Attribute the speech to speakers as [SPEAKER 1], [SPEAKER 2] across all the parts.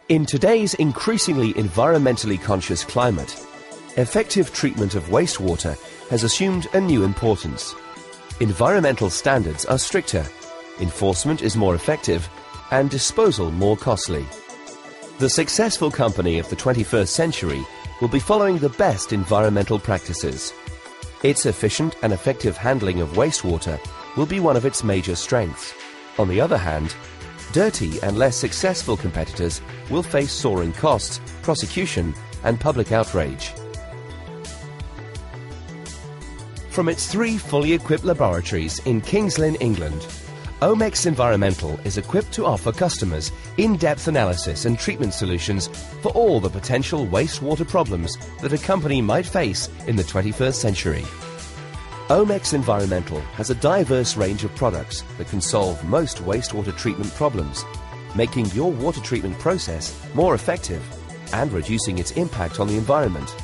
[SPEAKER 1] In today's increasingly environmentally conscious climate, effective treatment of wastewater has assumed a new importance. Environmental standards are stricter, enforcement is more effective, and disposal more costly. The successful company of the 21st century will be following the best environmental practices. Its efficient and effective handling of wastewater will be one of its major strengths. On the other hand, dirty and less successful competitors will face soaring costs, prosecution, and public outrage. From its 3 fully equipped laboratories in King's Lynn, England, Omex Environmental is equipped to offer customers in-depth analysis and treatment solutions for all the potential wastewater problems that a company might face in the 21st century. Omex Environmental has a diverse range of products that can solve most wastewater treatment problems, making your water treatment process more effective and reducing its impact on the environment.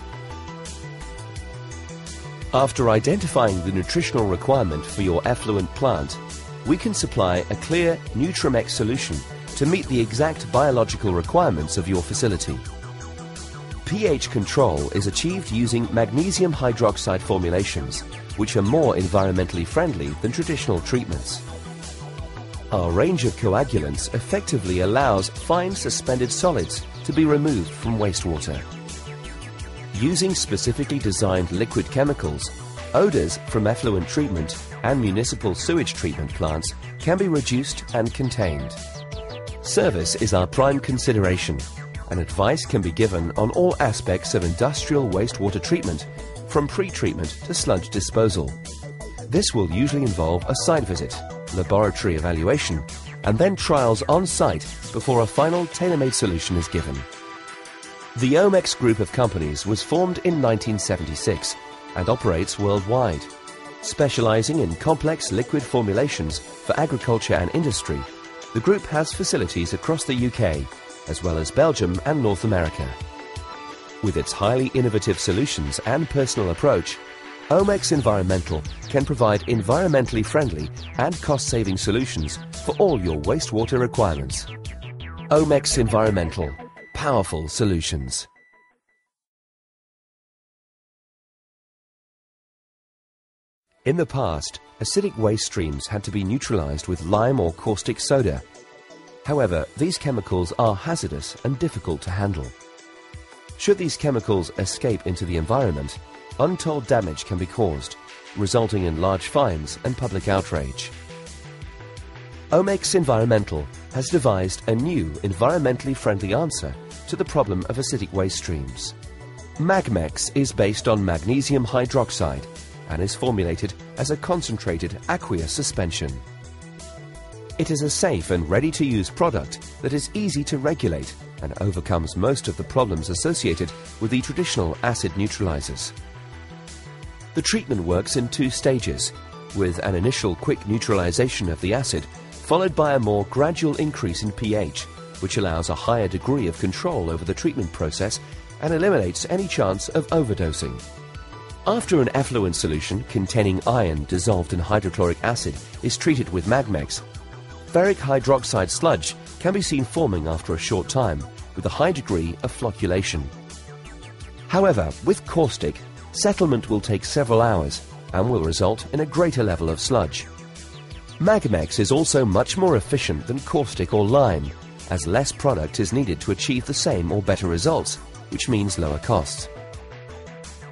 [SPEAKER 1] After identifying the nutritional requirement for your effluent plant, we can supply a clear NutriMex solution to meet the exact biological requirements of your facility. pH control is achieved using magnesium hydroxide formulations, which are more environmentally friendly than traditional treatments. Our range of coagulants effectively allows fine suspended solids to be removed from wastewater. Using specifically designed liquid chemicals, odors from effluent treatment and municipal sewage treatment plants can be reduced and contained. Service is our prime consideration, and advice can be given on all aspects of industrial wastewater treatment, from pre-treatment to sludge disposal. This will usually involve a site visit, laboratory evaluation, and then trials on site before a final tailor-made solution is given. The Omex group of companies was formed in 1976 and operates worldwide. Specializing in complex liquid formulations for agriculture and industry, the group has facilities across the UK, as well as Belgium and North America. With its highly innovative solutions and personal approach, Omex Environmental can provide environmentally friendly and cost-saving solutions for all your wastewater requirements. Omex Environmental. Powerful solutions. In the past, acidic waste streams had to be neutralized with lime or caustic soda. However, these chemicals are hazardous and difficult to handle. Should these chemicals escape into the environment, untold damage can be caused, resulting in large fines and public outrage. Omex Environmental has devised a new environmentally friendly answer to the problem of acidic waste streams. MAGMEX is based on magnesium hydroxide and is formulated as a concentrated aqueous suspension. It is a safe and ready-to-use product that is easy to regulate and overcomes most of the problems associated with the traditional acid neutralizers. The treatment works in 2 stages, with an initial quick neutralization of the acid followed by a more gradual increase in pH, which allows a higher degree of control over the treatment process and eliminates any chance of overdosing. After an effluent solution containing iron dissolved in hydrochloric acid is treated with MAGMEX, ferric hydroxide sludge can be seen forming after a short time with a high degree of flocculation. However, with caustic, settlement will take several hours and will result in a greater level of sludge. MAGMEX is also much more efficient than caustic or lime, as less product is needed to achieve the same or better results, which means lower costs.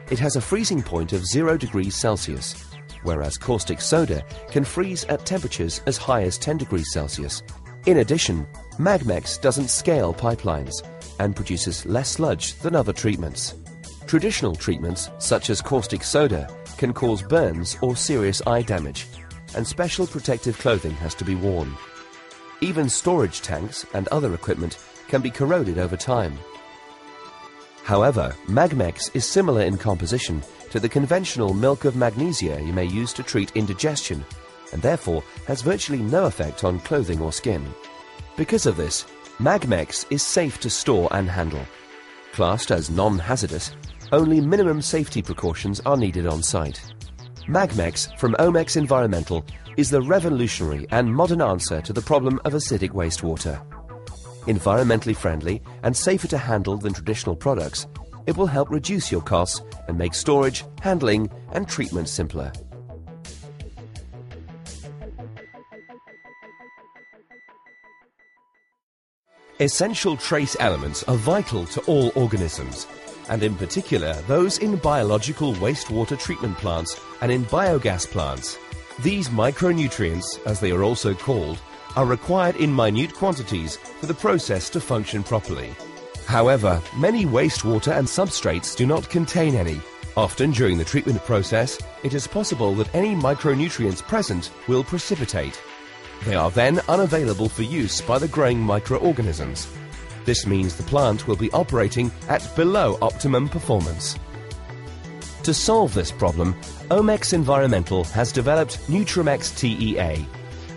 [SPEAKER 1] It has a freezing point of 0 degrees Celsius, whereas caustic soda can freeze at temperatures as high as 10 degrees Celsius. In addition, MAGMEX doesn't scale pipelines and produces less sludge than other treatments. Traditional treatments, such as caustic soda, can cause burns or serious eye damage, and special protective clothing has to be worn. Even storage tanks and other equipment can be corroded over time. However, MAGMEX is similar in composition to the conventional milk of magnesia you may use to treat indigestion, and therefore has virtually no effect on clothing or skin. Because of this, MAGMEX is safe to store and handle. Classed as non-hazardous, only minimum safety precautions are needed on site. MAGMEX from Omex Environmental is the revolutionary and modern answer to the problem of acidic wastewater. Environmentally friendly and safer to handle than traditional products, it will help reduce your costs and make storage, handling and treatment simpler. Essential trace elements are vital to all organisms, and in particular those in biological wastewater treatment plants and in biogas plants. These micronutrients, as they are also called, are required in minute quantities for the process to function properly. However, many wastewater and substrates do not contain any. Often during the treatment process, it is possible that any micronutrients present will precipitate. They are then unavailable for use by the growing microorganisms. This means the plant will be operating at below optimum performance. To solve this problem, Omex Environmental has developed NutriMex TEA,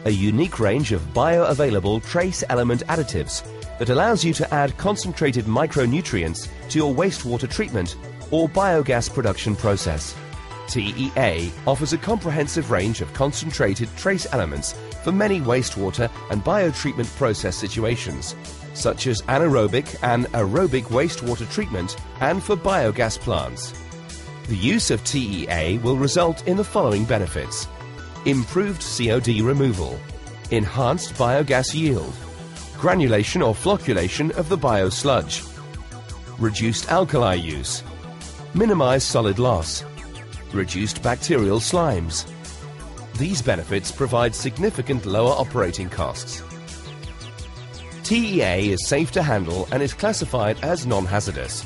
[SPEAKER 1] a unique range of bioavailable trace element additives that allows you to add concentrated micronutrients to your wastewater treatment or biogas production process. TEA offers a comprehensive range of concentrated trace elements for many wastewater and biotreatment process situations, such as anaerobic and aerobic wastewater treatment and for biogas plants. The use of TEA will result in the following benefits: improved C.O.D removal, enhanced biogas yield, granulation or flocculation of the biosludge, reduced alkali use, minimized solid loss, reduced bacterial slimes. These benefits provide significant lower operating costs. TEA is safe to handle and is classified as non-hazardous.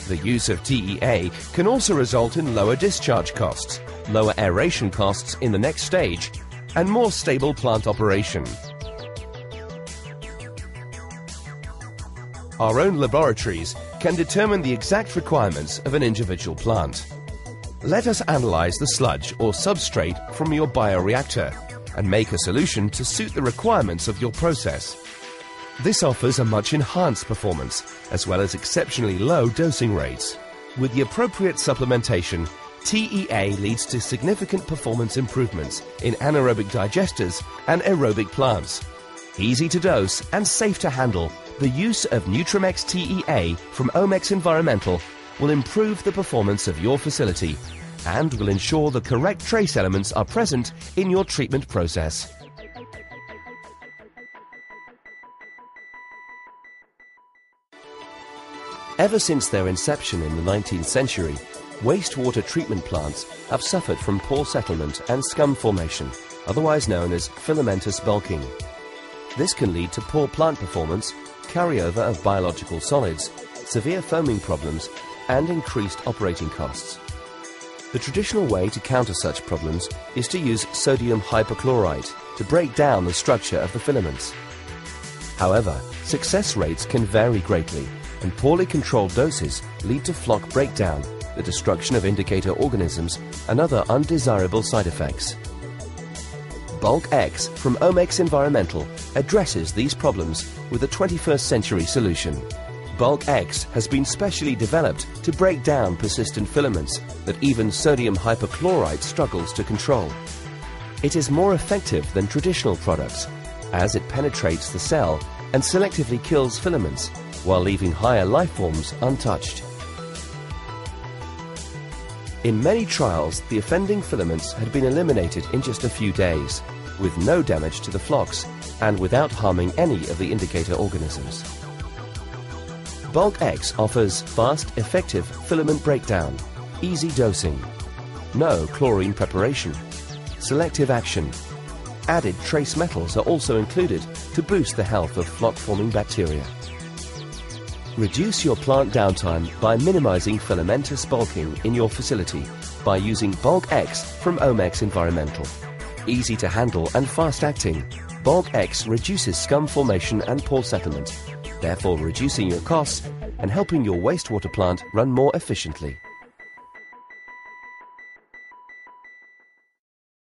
[SPEAKER 1] The use of TEA can also result in lower discharge costs, lower aeration costs in the next stage, and more stable plant operation. Our own laboratories can determine the exact requirements of an individual plant. Let us analyze the sludge or substrate from your bioreactor and make a solution to suit the requirements of your process. This offers a much enhanced performance as well as exceptionally low dosing rates. With the appropriate supplementation, TEA leads to significant performance improvements in anaerobic digesters and aerobic plants. Easy to dose and safe to handle, the use of NutriMex TEA from Omex Environmental will improve the performance of your facility and will ensure the correct trace elements are present in your treatment process. Ever since their inception in the 19th century, wastewater treatment plants have suffered from poor settlement and scum formation, otherwise known as filamentous bulking. This can lead to poor plant performance, carryover of biological solids, severe foaming problems, and increased operating costs. The traditional way to counter such problems is to use sodium hypochlorite to break down the structure of the filaments. However, success rates can vary greatly, and poorly controlled doses lead to floc breakdown, the destruction of indicator organisms, and other undesirable side effects. Bulk X from Omex Environmental addresses these problems with a 21st century solution. Bulk X has been specially developed to break down persistent filaments that even sodium hypochlorite struggles to control. It is more effective than traditional products, as it penetrates the cell and selectively kills filaments, while leaving higher life forms untouched. In many trials, the offending filaments had been eliminated in just a few days, with no damage to the flocks and without harming any of the indicator organisms. Bulk X offers fast, effective filament breakdown, easy dosing, no chlorine preparation, selective action. Added trace metals are also included to boost the health of floc-forming bacteria. Reduce your plant downtime by minimizing filamentous bulking in your facility by using Bulk X from Omex Environmental. Easy to handle and fast acting, Bulk X reduces scum formation and pore settlement, therefore reducing your costs and helping your wastewater plant run more efficiently.